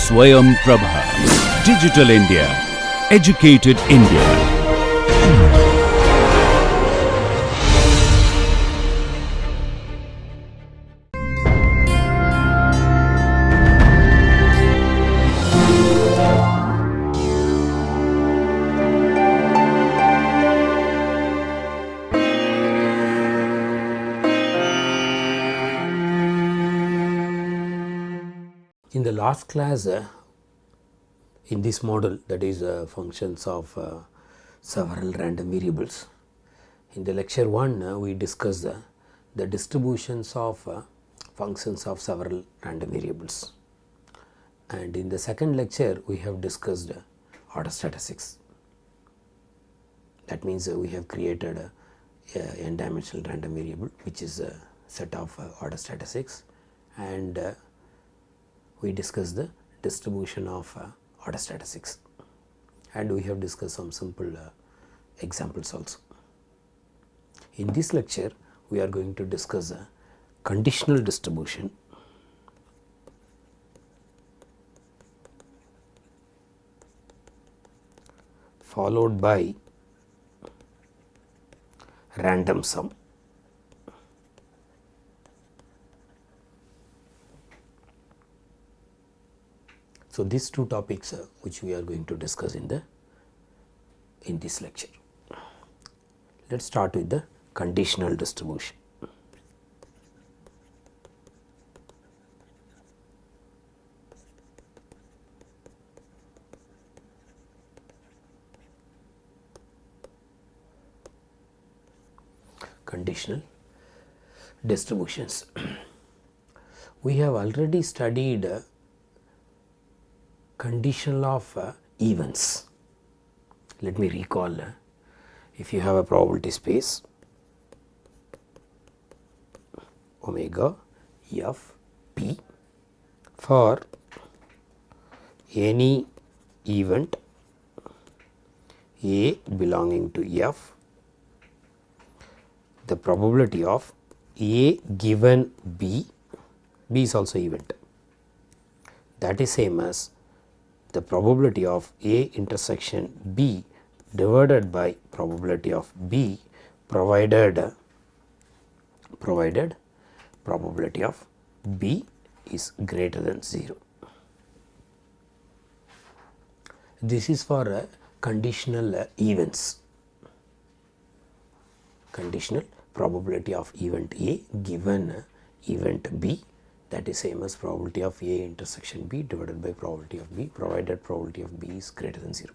Swayam Prabha. Digital India. Educated India. In the last class, in this model, that is functions of several random variables, in the lecture 1 we discussed the distributions of functions of several random variables, and in the second lecture we have discussed order statistics. That means we have created a n dimensional random variable which is a set of order statistics, and we discussed the distribution of order statistics, and we have discussed some simple examples also. In this lecture we are going to discuss a conditional distribution, followed by random sum. So, these two topics which we are going to discuss in this lecture. Let us start with the conditional distribution. Conditional distributions. We have already studied conditional of events. Let me recall, if you have a probability space omega f p for any event A belonging to f, the probability of A given B, B is also event, that is same as the probability of A intersection B divided by probability of B provided probability of B is greater than 0. This is for conditional events. Conditional probability of event A given event B, that is same as probability of A intersection B divided by probability of B provided probability of B is greater than 0.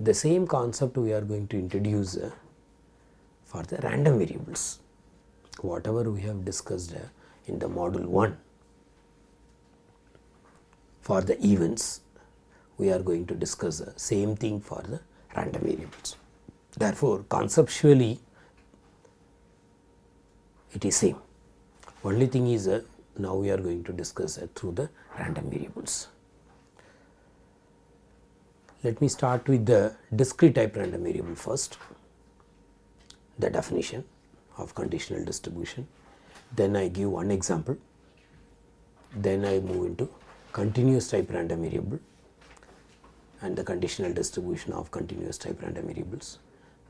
The same concept we are going to introduce for the random variables. Whatever we have discussed in the module 1 for the events, we are going to discuss the same thing for the random variables. Therefore, conceptually it is same. Only thing is now we are going to discuss through the random variables. Let me start with the discrete type random variable first, the definition of conditional distribution, then I give one example, then I move into continuous type random variable and the conditional distribution of continuous type random variables,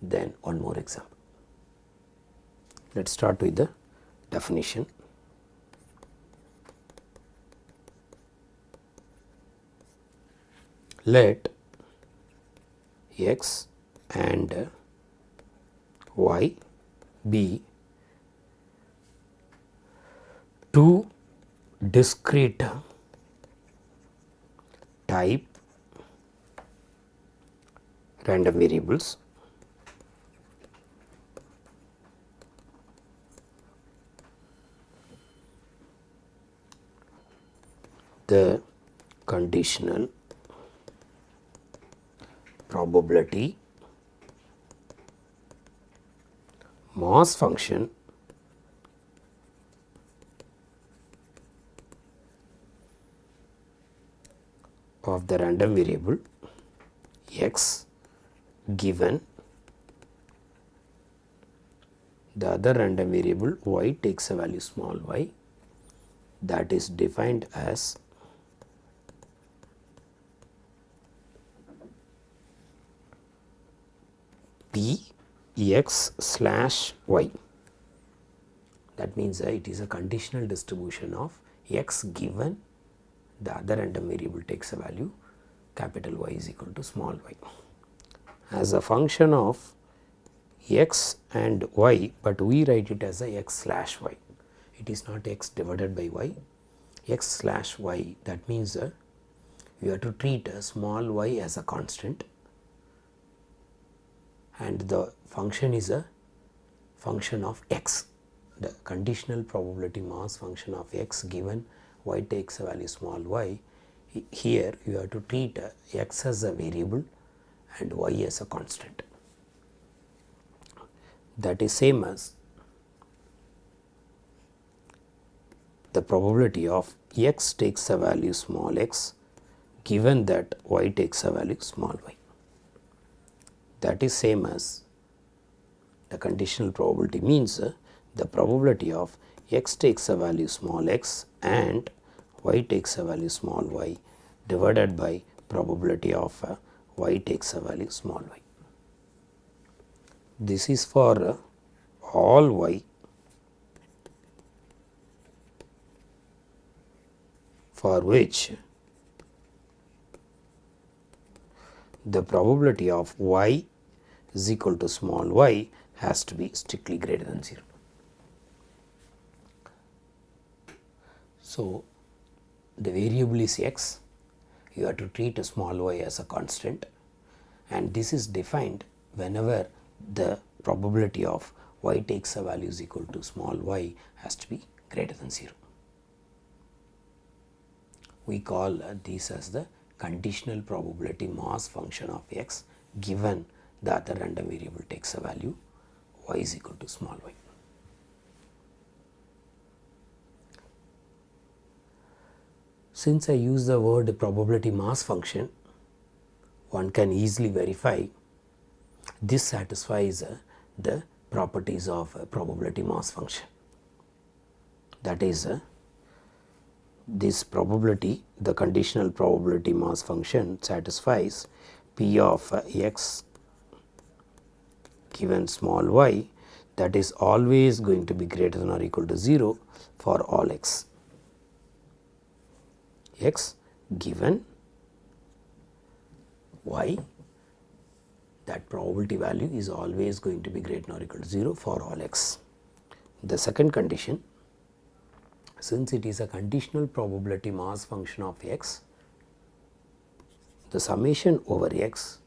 then one more example. Let us start with the definition. Let x and y be two discrete type random variables the conditional probability mass function of the random variable x given the other random variable y takes a value small y, that is defined as P x slash y. That means it is a conditional distribution of x given the other random variable takes a value capital Y is equal to small y. As a function of x and y, but we write it as a x slash y. It is not x divided by y, x slash y. That means you have to treat a small y as a constant, and the function is a function of x, the conditional probability mass function of x given y takes a value small y. Here you have to treat x as a variable and y as a constant. That is same as the probability of x takes a value small x given that y takes a value small y. That is same as the conditional probability means the probability of x takes a value small x and y takes a value small y divided by probability of y takes a value small y. This is for all y for which the probability of y is equal to small y has to be strictly greater than 0. So, the variable is x, you have to treat a small y as a constant, and this is defined whenever the probability of y takes a value is equal to small y has to be greater than 0. We call this as the conditional probability mass function of x given the other random variable takes a value y is equal to small y. Since I use the word probability mass function, one can easily verify this satisfies the properties of a probability mass function. That is, this probability, the conditional probability mass function satisfies P of x given small y, that is always going to be greater than or equal to 0 for all x. X given y, that probability value is always going to be greater than or equal to 0 for all x. The second condition, since it is a conditional probability mass function of x, the summation over x,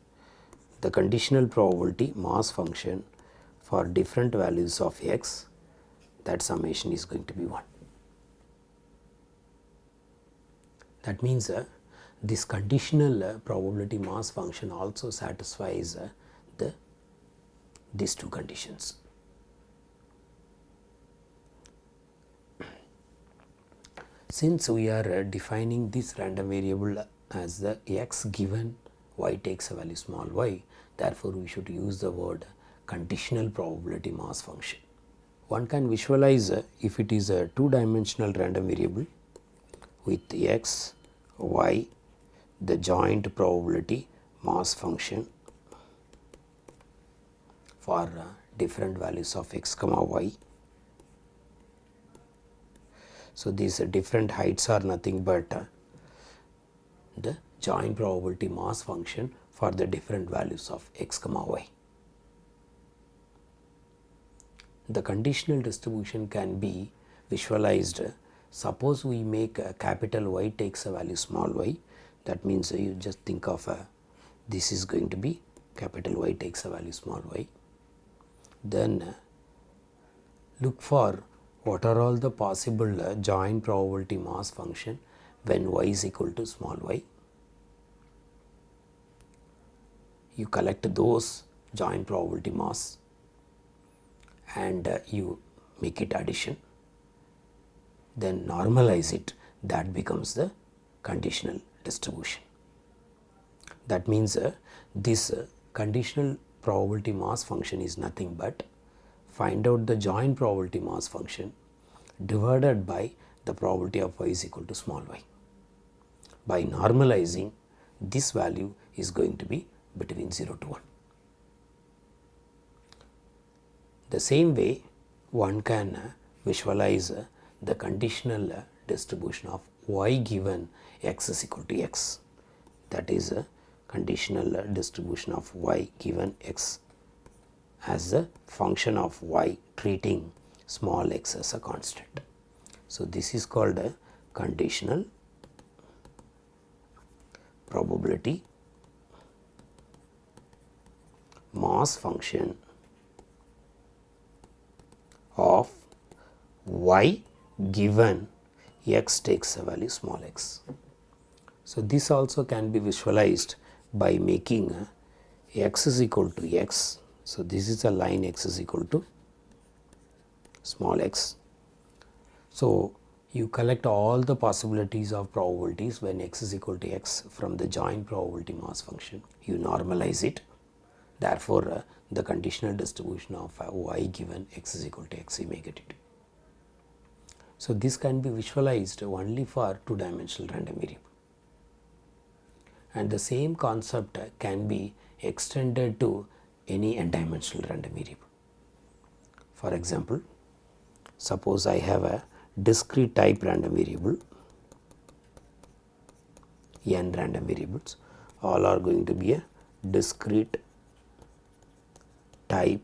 the conditional probability mass function for different values of x, that summation is going to be 1. That means this conditional probability mass function also satisfies these two conditions. Since we are defining this random variable as the x given y takes a value small y, therefore we should use the word conditional probability mass function. One can visualize if it is a two-dimensional random variable with x, y, the joint probability mass function for different values of x comma y. So, these different heights are nothing but the joint probability mass function for the different values of x comma y. The conditional distribution can be visualized. Suppose we make a capital Y takes a value small y, that means you just think of this is going to be capital Y takes a value small y. Then look for what are all the possible joint probability mass function when y is equal to small y. You collect those joint probability mass and you make it addition, then normalize it, that becomes the conditional distribution. That means this conditional probability mass function is nothing but find out the joint probability mass function divided by the probability of y is equal to small y. By normalizing, this value is going to be between 0 to 1. The same way one can visualize the conditional distribution of y given x is equal to x. That is a conditional distribution of y given x as a function of y treating small x as a constant. So, this is called a conditional probability mass function of y given x takes a value small x. So, this also can be visualized by making x is equal to x. So, this is a line x is equal to small x. So, you collect all the possibilities of probabilities when x is equal to x from the joint probability mass function. You normalize it. Therefore, the conditional distribution of y given x is equal to x, you may get it. So, this can be visualized only for two-dimensional random variable. And the same concept can be extended to any n-dimensional random variable. For example, suppose I have a discrete type random variable, n random variables, all are going to be a discrete type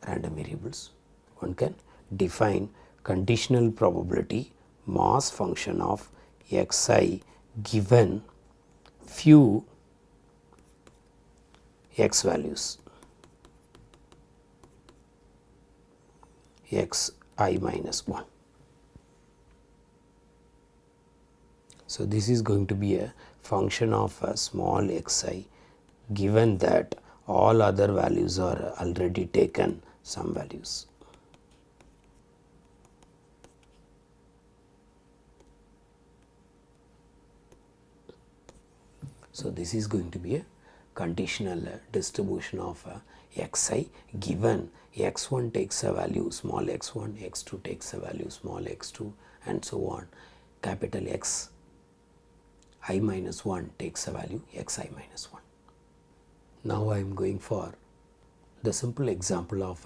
random variables. One can define conditional probability mass function of xi given few x values xi minus 1. So, this is going to be a function of a small xi given that all other values are already taken some values. So, this is going to be a conditional distribution of xi given x1 takes a value small x1, x2 takes a value small x2 and so on, capital X I minus 1 takes a value xi minus 1. Now, I am going for the simple example of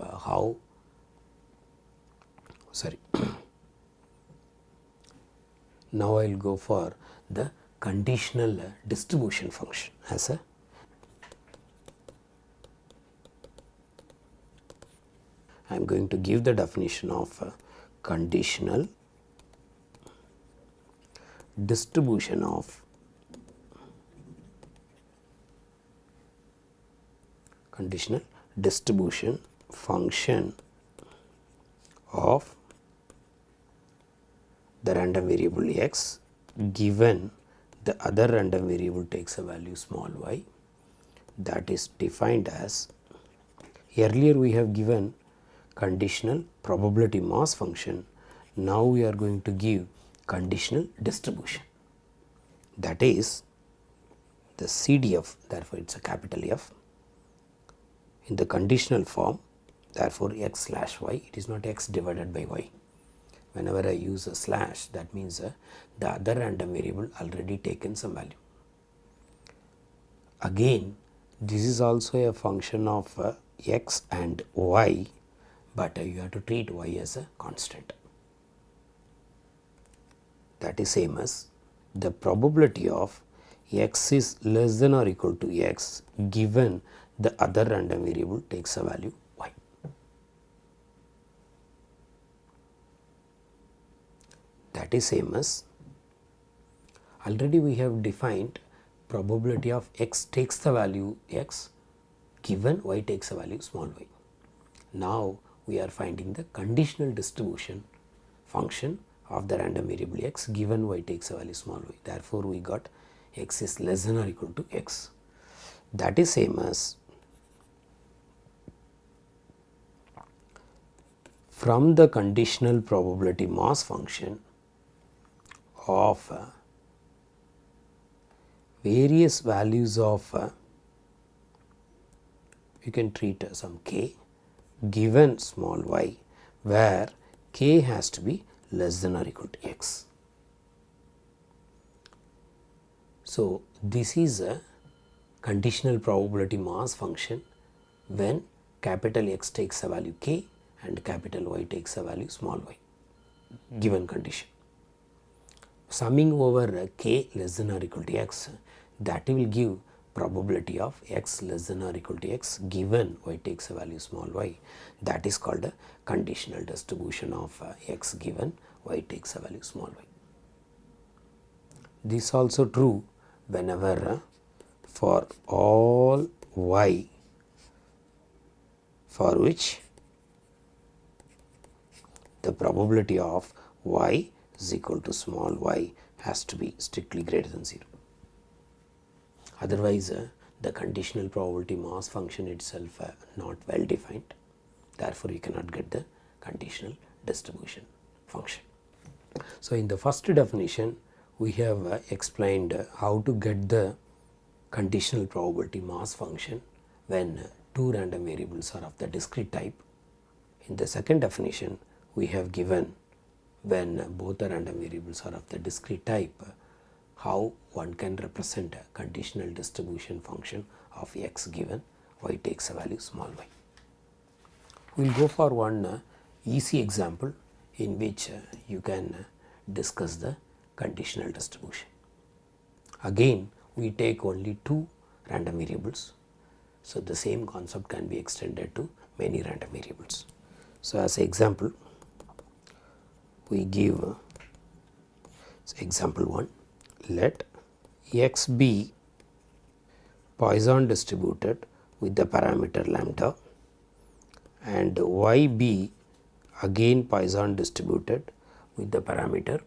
now I will go for the conditional distribution function as a I am going to give the definition of conditional distribution of conditional distribution function of the random variable x given the other random variable takes a value small y, that is defined as, earlier we have given conditional probability mass function, now we are going to give conditional distribution, that is the CDF, therefore it is a capital F in the conditional form, therefore x slash y, it is not x divided by y. Whenever I use a slash, that means the other random variable already taken some value. Again, this is also a function of x and y, but you have to treat y as a constant. That is same as the probability of x is less than or equal to x given the other random variable takes a value y. That is same as, already we have defined probability of x takes the value x given y takes a value small y. Now, we are finding the conditional distribution function of the random variable x given y takes a value small y. Therefore, we got x is less than or equal to x. That is same as, from the conditional probability mass function of various values of you can treat some k given small y, where k has to be less than or equal to x. So, this is a conditional probability mass function when capital X takes a value k and capital Y takes a value small y, given condition. Summing over k less than or equal to x, that will give probability of x less than or equal to x given y takes a value small y. That is called a conditional distribution of x given y takes a value small y. This also true whenever for all y for which the probability of y is equal to small y has to be strictly greater than 0. Otherwise, the conditional probability mass function itself not well defined. Therefore, you cannot get the conditional distribution function. So, in the first definition, we have explained how to get the conditional probability mass function when two random variables are of the discrete type. In the second definition, we have given when both the random variables are of the discrete type, how one can represent a conditional distribution function of x given y takes a value small y. We will go for one easy example in which you can discuss the conditional distribution. Again, we take only two random variables. So, the same concept can be extended to many random variables. So, as an example, we give example 1, let x be Poisson distributed with the parameter lambda and y be again Poisson distributed with the parameter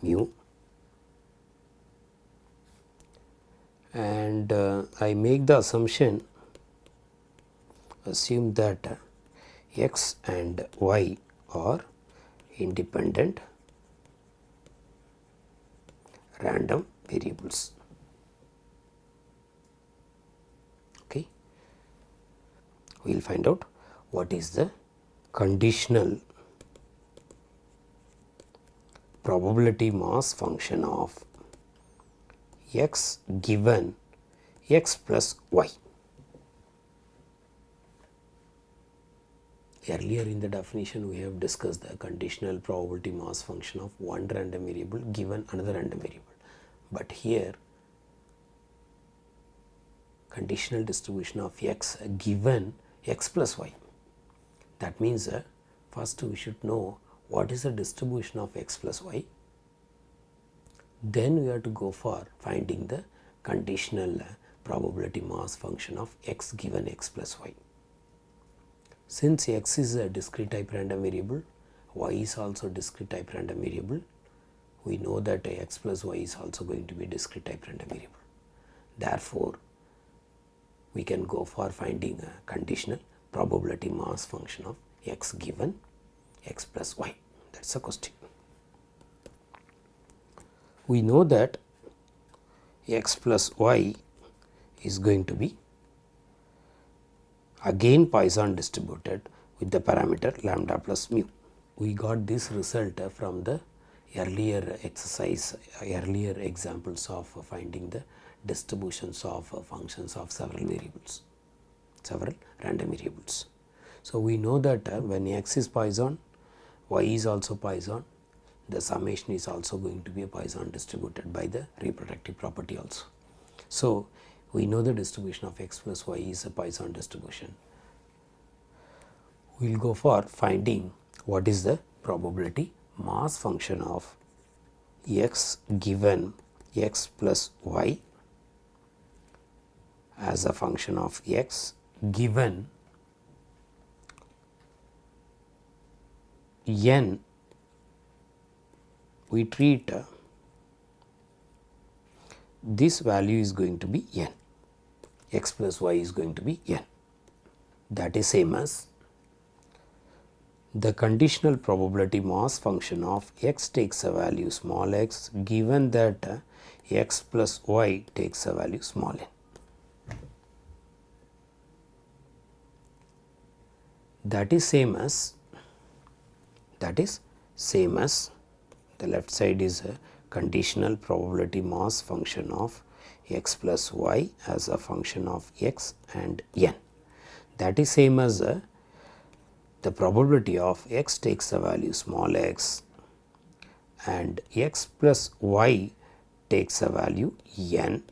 mu, and I make the assume that x and y are independent random variables. Okay. We will find out what is the conditional probability mass function of x given x plus y. Earlier in the definition, we have discussed the conditional probability mass function of one random variable given another random variable. But here, conditional distribution of x given x plus y. That means first we should know what is the distribution of x plus y. Then we have to go for finding the conditional probability mass function of x given x plus y. Since x is a discrete type random variable, y is also discrete type random variable, we know that x plus y is also going to be discrete type random variable. Therefore, we can go for finding a conditional probability mass function of x given x plus y. That is the question. We know that x plus y is going to be again Poisson distributed with the parameter lambda plus mu. We got this result from the earlier exercise, earlier examples of finding the distributions of functions of several variables, several random variables. So, we know that when x is Poisson, y is also Poisson, the summation is also going to be a Poisson distributed by the reproductive property also. So, we know the distribution of x plus y is a Poisson distribution. We will go for finding what is the probability mass function of x given x plus y as a function of x given n. We treat this value is going to be n, x plus y is going to be n. That is same as the conditional probability mass function of x takes a value small x given that x plus y takes a value small n. That is same as the left side is a conditional probability mass function of x plus y as a function of x and n. that is same as the probability of x takes a value small x and x plus y takes a value n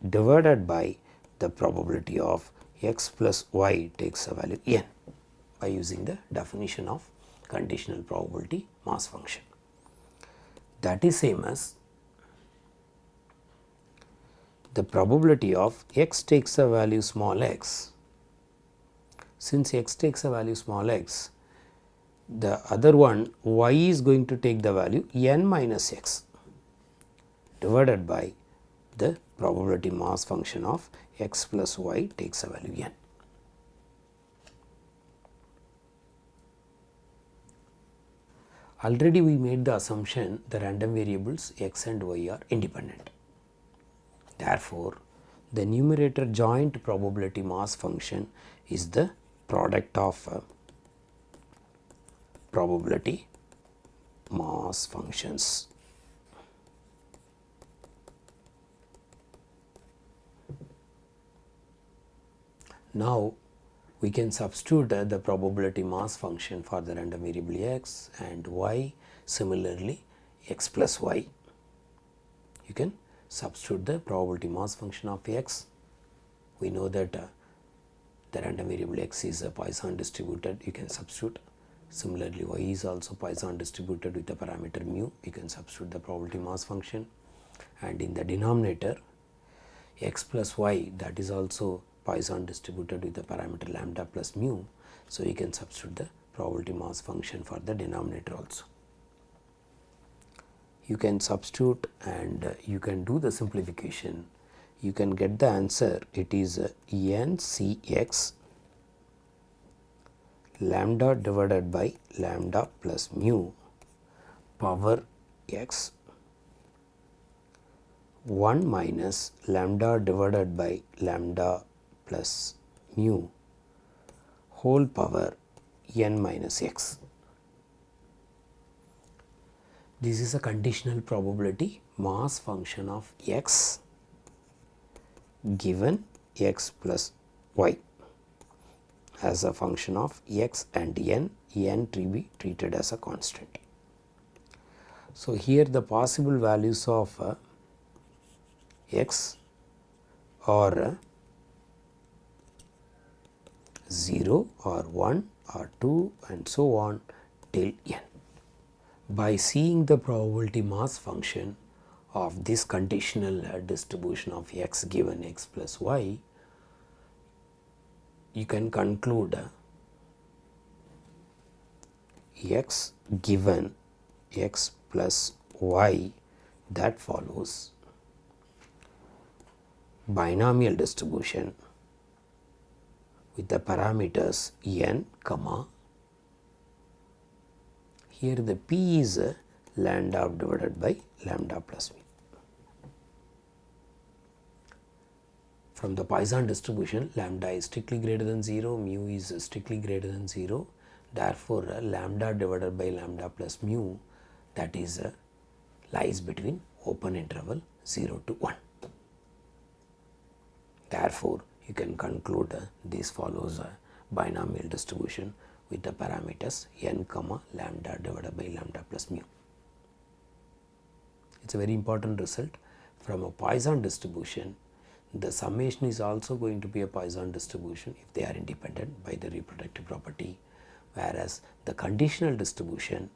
divided by the probability of x plus y takes a value n by using the definition of conditional probability mass function. That is same as the probability of x takes a value small x. Since x takes a value small x, the other one y is going to take the value n minus x divided by the probability mass function of x plus y takes a value n. Already we made the assumption the random variables x and y are independent. Therefore, the numerator joint probability mass function is the product of probability mass functions. Now, we can substitute the probability mass function for the random variable x and y, similarly x plus y. You can substitute the probability mass function of x. We know that the random variable x is Poisson distributed, you can substitute. Similarly, y is also Poisson distributed with the parameter mu, you can substitute the probability mass function. And in the denominator, x plus y, that is also Poisson distributed with the parameter lambda plus mu. So, you can substitute the probability mass function for the denominator also. You can substitute and you can do the simplification. You can get the answer, it is n c x lambda divided by lambda plus mu power x 1 minus lambda divided by lambda plus mu whole power n minus x. This is a conditional probability mass function of x given x plus y as a function of x and n to be treated as a constant. So, here the possible values of x are 0 or 1 or 2 and so on till n. By seeing the probability mass function of this conditional distribution of x given x plus y, you can conclude x given x plus y that follows binomial distribution with the parameters n, comma. Here the p is lambda divided by lambda plus mu. From the Poisson distribution, lambda is strictly greater than 0, mu is strictly greater than 0. Therefore, lambda divided by lambda plus mu, that is lies between open interval 0 to 1. Therefore, you can conclude this follows a binomial distribution with the parameters n, comma lambda divided by lambda plus mu. It is a very important result. From a Poisson distribution, the summation is also going to be a Poisson distribution if they are independent by the reproductive property, whereas the conditional distribution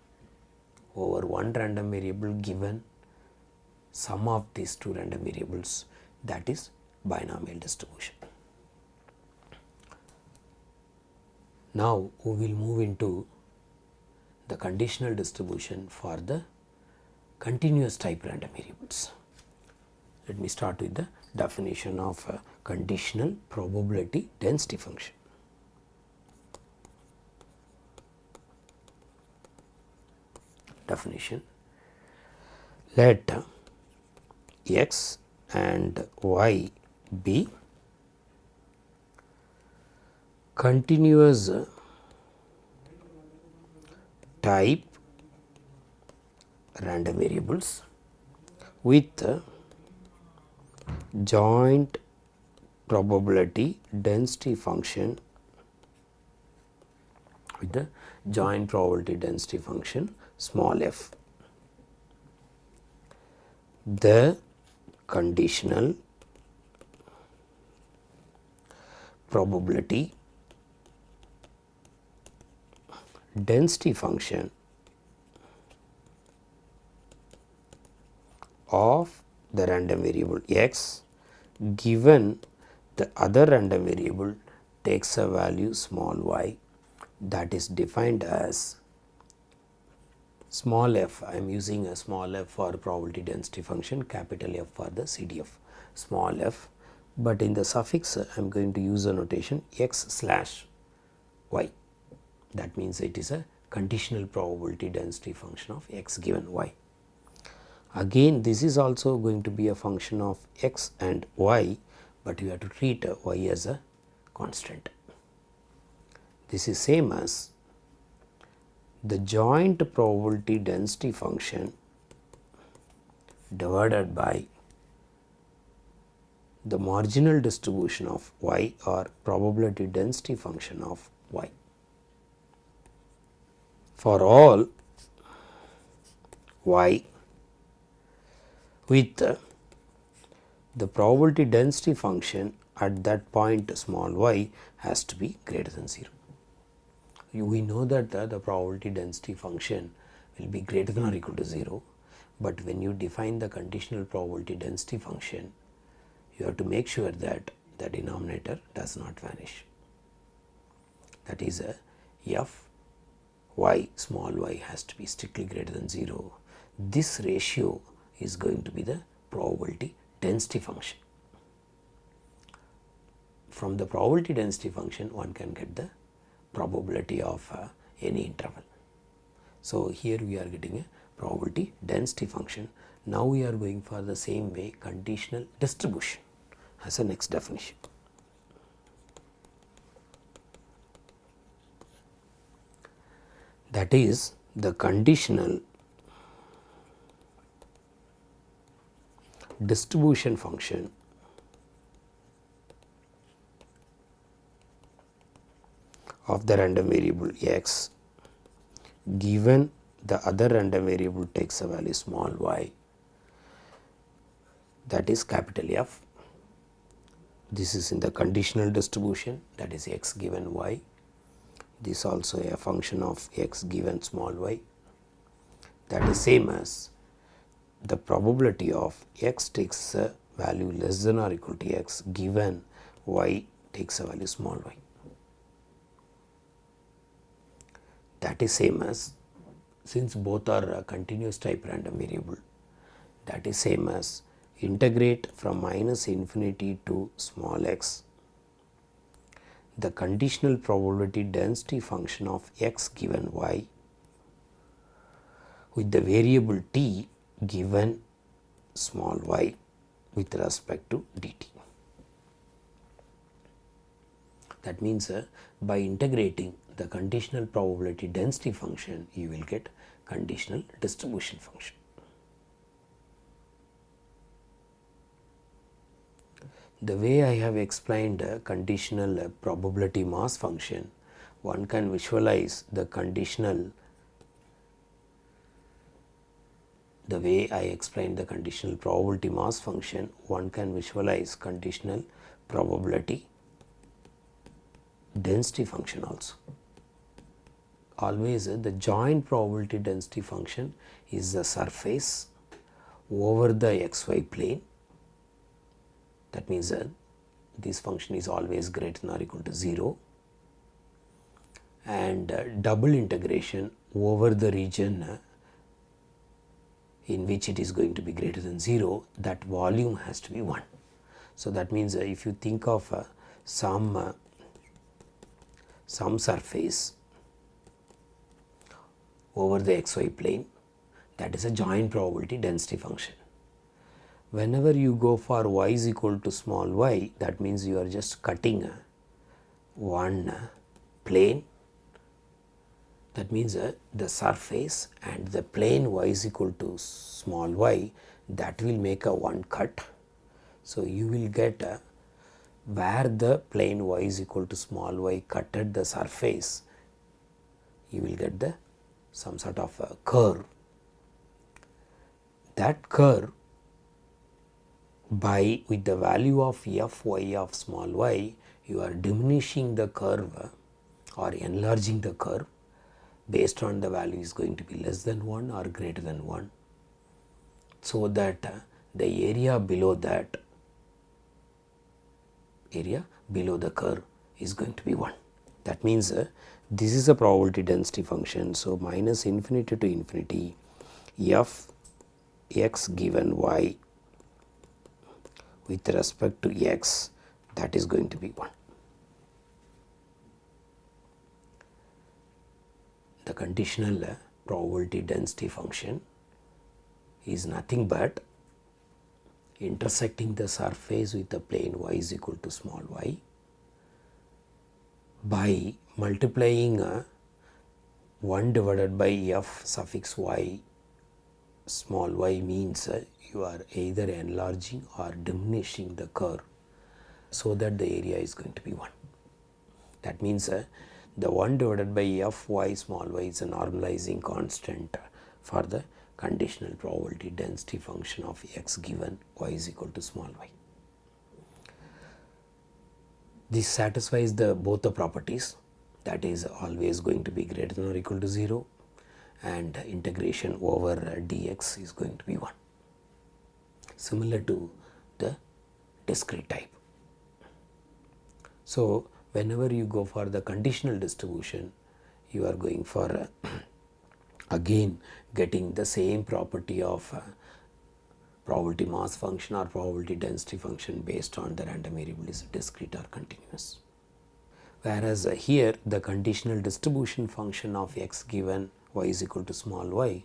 over one random variable given sum of these two random variables, that is binomial distribution. Now, we will move into the conditional distribution for the continuous type random variables. Let me start with the definition of a conditional probability density function. Definition: let x and y be continuous type random variables with joint probability density function with the joint probability density function small f. The conditional probability density function of the random variable x given the other random variable takes a value small y, that is defined as small f. I am using a small f for probability density function, capital F for the CDF small f, but in the suffix I am going to use a notation x slash y. That means it is a conditional probability density function of x given y. Again, this is also going to be a function of x and y, but you have to treat y as a constant. This is same as the joint probability density function divided by the marginal distribution of y or probability density function of y. For all y with the probability density function at that point small y has to be greater than 0. We know that the probability density function will be greater than or equal to 0, but when you define the conditional probability density function, you have to make sure that the denominator does not vanish. That is f y small y has to be strictly greater than 0. This ratio is going to be the probability density function. From the probability density function one can get the probability of any interval. So, here we are getting a probability density function. Now, we are going for the same way conditional distribution as a next definition. That is the conditional distribution function of the random variable x given the other random variable takes a value small y, that is capital F. This is in the conditional distribution, that is x given y. This also a function of x given small y, that is same as the probability of x takes a value less than or equal to x given y takes a value small y. That is same as, since both are a continuous type random variable, that is same as integrate from minus infinity to small x the conditional probability density function of x given y with the variable t given small y with respect to dt. That means by integrating the conditional probability density function, you will get conditional distribution function. The way I have explained conditional probability mass function, one can visualize the conditional, the way I explained the conditional probability mass function, one can visualize conditional probability density function also. Always the joint probability density function is the surface over the xy plane. That means this function is always greater than or equal to 0, and double integration over the region in which it is going to be greater than 0, that volume has to be 1. So, that means if you think of some surface over the xy plane, that is a joint probability density function. Whenever you go for y is equal to small y, that means you are just cutting one plane. That means the surface and the plane y is equal to small y, that will make a one cut. So, you will get where the plane y is equal to small y cutted the surface, you will get the some sort of a curve. That curve, by with the value of f y of small y, you are diminishing the curve or enlarging the curve based on the value is going to be less than 1 or greater than 1, so that the area below that area below the curve is going to be 1. That means this is a probability density function. So, minus infinity to infinity f x given y with respect to x, that is going to be 1. The conditional probability density function is nothing but intersecting the surface with the plane y is equal to small y by multiplying 1 divided by f suffix y small y, means you are either enlarging or diminishing the curve, so that the area is going to be 1. That means the 1 divided by f y small y is a normalizing constant for the conditional probability density function of x given y is equal to small y. This satisfies both the properties, that is always going to be greater than or equal to 0, and integration over dx is going to be 1, similar to the discrete type. So, whenever you go for the conditional distribution, you are going for again getting the same property of probability mass function or probability density function based on the random variable is discrete or continuous. Whereas here the conditional distribution function of x given y is equal to small y,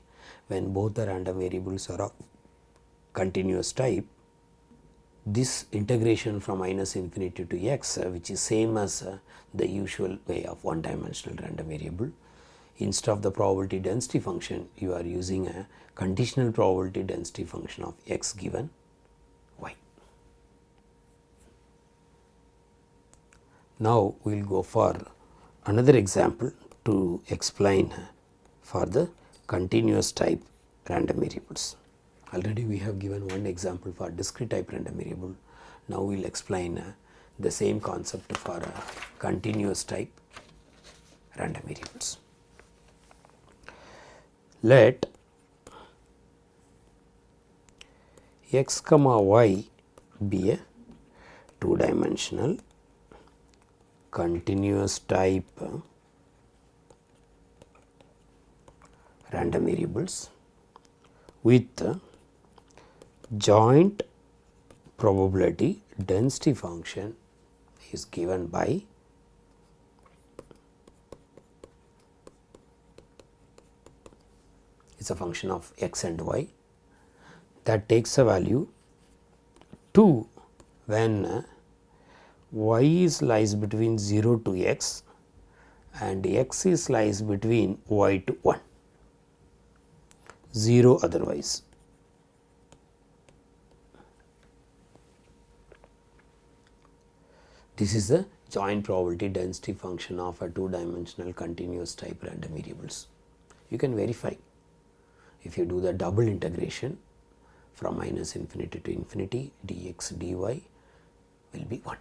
when both the random variables are of continuous type, this integration from minus infinity to x, which is same as the usual way of one dimensional random variable, instead of the probability density function, you are using a conditional probability density function of x given y. Now, we will go for another example to explain for the continuous type random variables. Already we have given one example for discrete type random variable. Now, we will explain the same concept for continuous type random variables. Let x comma y be a two dimensional continuous type random variables with joint probability density function is given by is a function of x and y that takes a value 2 when y is lies between 0 to x and x is lies between y to 1, 0 otherwise. This is the joint probability density function of a two dimensional continuous type random variables. You can verify if you do the double integration from minus infinity to infinity, dx dy will be 1.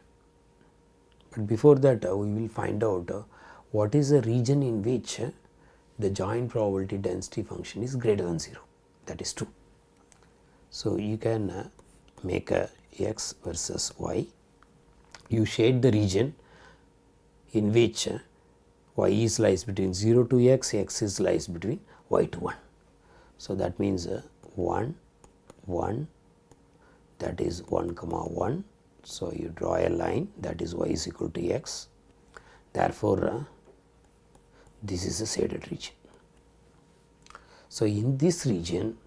But before that we will find out what is the region in which the joint probability density function is greater than 0, that is 2. So, you can make a x versus y, you shade the region in which y is lies between 0 to x, x is lies between y to 1. So, that means 1, 1, that is 1 comma 1. So, you draw a line, that is y is equal to x. Therefore, this is a shaded region. So, in this region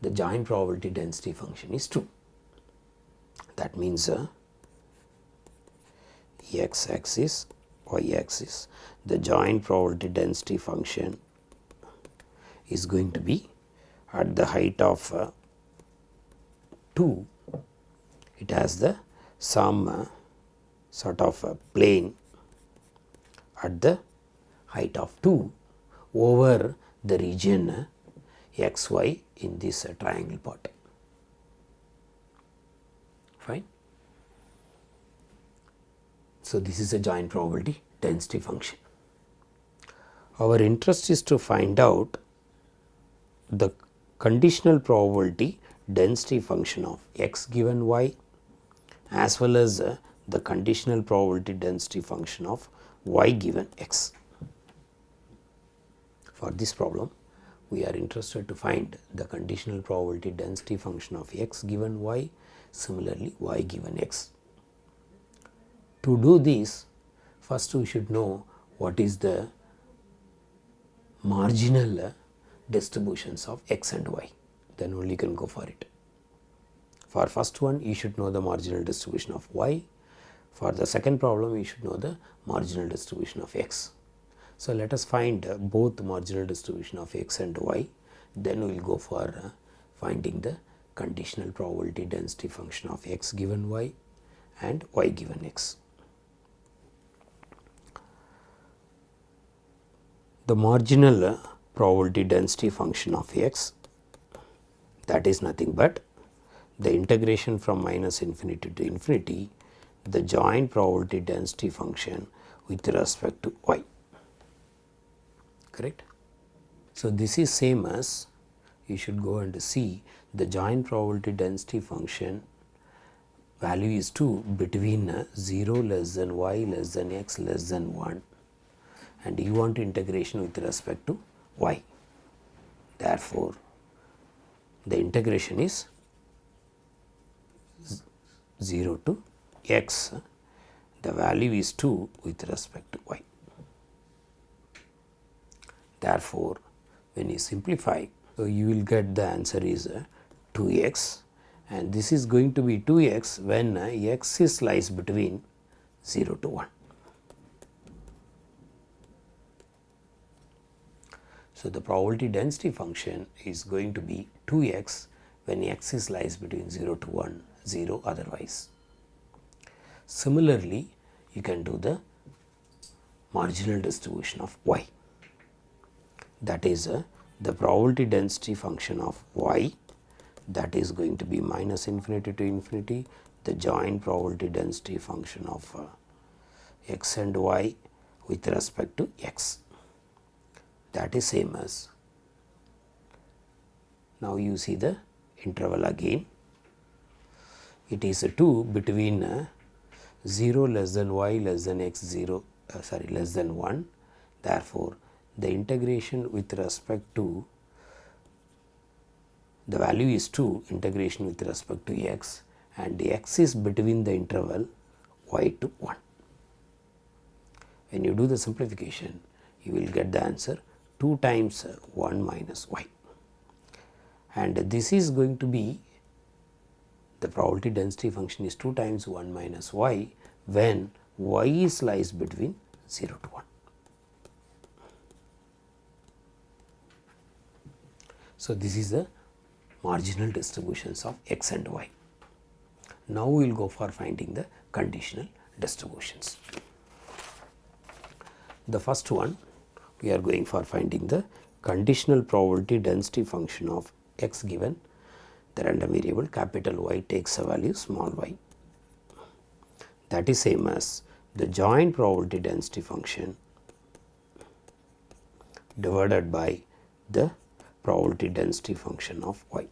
the joint probability density function is 2. That means x axis, y axis, the joint probability density function is going to be at the height of 2. It has the some sort of plane at the height of 2 over the region xy in this triangle part. Fine. So, this is a joint probability density function. Our interest is to find out the conditional probability density function of x given y as well as the conditional probability density function of y given x. For this problem, we are interested to find the conditional probability density function of x given y, similarly y given x. To do this, first we should know what is the marginal distributions of x and y, then only you can go for it. For first one, you should know the marginal distribution of y. For the second problem, you should know the marginal distribution of x. So, let us find both marginal distribution of x and y, then we will go for finding the conditional probability density function of x given y and y given x. The marginal probability density function of x, that is nothing but the integration from minus infinity to infinity, the joint probability density function with respect to y, correct. So, this is same as you should go and see the joint probability density function value is 2 between 0 less than y less than x less than 1, and you want integration with respect to y. Therefore, the integration is 0 to x, the value is 2 with respect to y. Therefore, when you simplify, so you will get the answer is 2x, and this is going to be 2x when x lies between 0 to 1. So, the probability density function is going to be 2x when x lies between 0 to 1, 0 otherwise. Similarly, you can do the marginal distribution of y, that is the probability density function of y, that is going to be minus infinity to infinity, the joint probability density function of x and y with respect to x, that is same as. Now, you see the interval again, it is a 2 between 0 less than y less than x 0 less than 1. Therefore, the integration with respect to the value is 2, integration with respect to x, and the x is between the interval y to 1. When you do the simplification, you will get the answer 2 times 1 minus y, and this is going to be the probability density function is 2 times 1 minus y when y lies between 0 to 1. So, this is the marginal distributions of x and y. Now, we will go for finding the conditional distributions. The first one, we are going for finding the conditional probability density function of x given the random variable capital Y takes a value small y, that is same as the joint probability density function divided by the probability density function of y.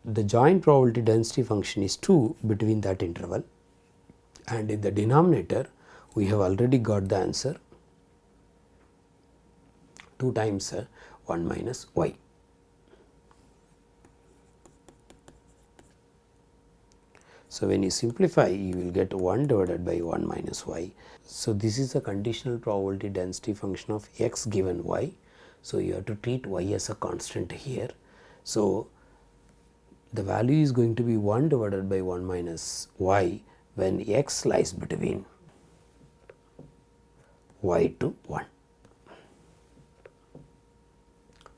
The joint probability density function is 2 between that interval, and in the denominator we have already got the answer 2 times 1 minus y. So, when you simplify, you will get 1 divided by 1 minus y. So, this is a conditional probability density function of x given y. So, you have to treat y as a constant here. So, the value is going to be 1 divided by 1 minus y when x lies between y to 1.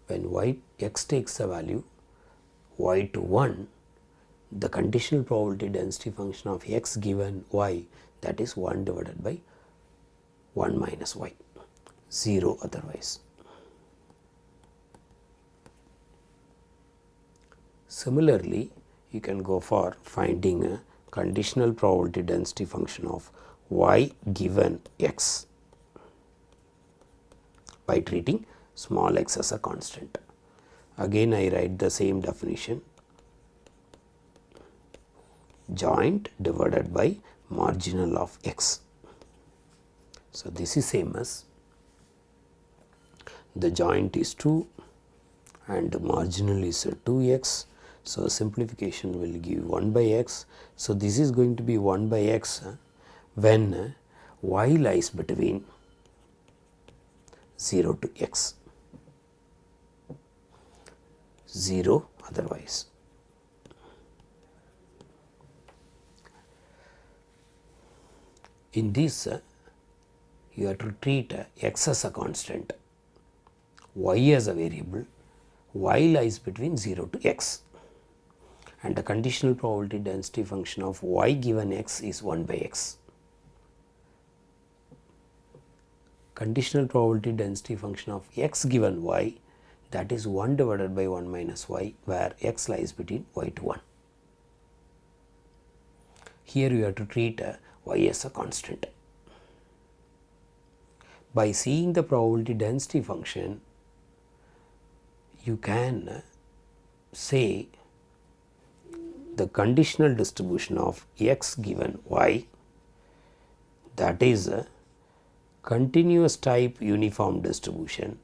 When x takes a value y to 1, the conditional probability density function of x given y, that is 1 divided by 1 minus y, 0 otherwise. Similarly, you can go for finding a conditional probability density function of y given x by treating small x as a constant. Again I write the same definition, joint divided by marginal of x. So, this is same as the joint is 2 and the marginal is 2x. So, simplification will give 1 by x. So, this is going to be 1 by x when y lies between 0 to x, 0 otherwise. In this you have to treat x as a constant, y as a variable, y lies between 0 to x, and the conditional probability density function of y given x is 1 by x. Conditional probability density function of x given y, that is 1 divided by 1 minus y, where x lies between y to 1. Here you have to treat y as a constant. By seeing the probability density function, you can say the conditional distribution of x given y, that is a continuous type uniform distribution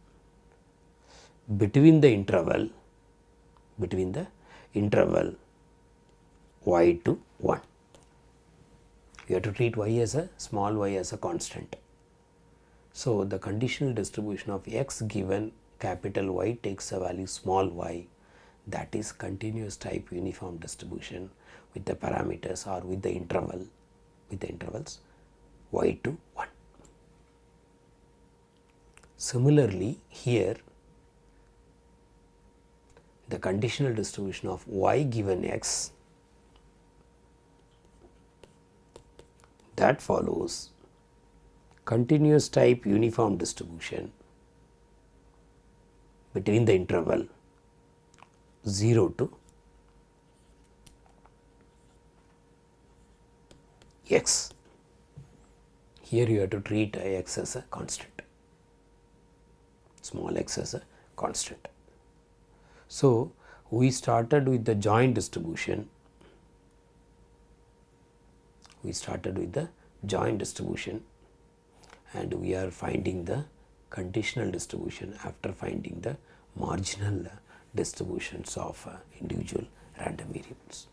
between the interval y to 1. You have to treat y as a small y as a constant. So, the conditional distribution of x given capital Y takes a value small y, that is continuous type uniform distribution with the parameters or with the intervals y to 1. Similarly, here the conditional distribution of y given x, that follows continuous type uniform distribution between the interval 0 to x. Here you have to treat x as a constant, small x as a constant. So, we started with the joint distribution, and we are finding the conditional distribution after finding the marginal distributions of individual random variables.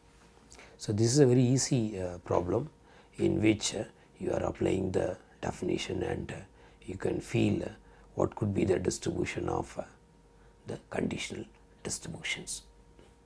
So, this is a very easy problem in which you are applying the definition and you can feel what could be the distribution of the conditional distributions.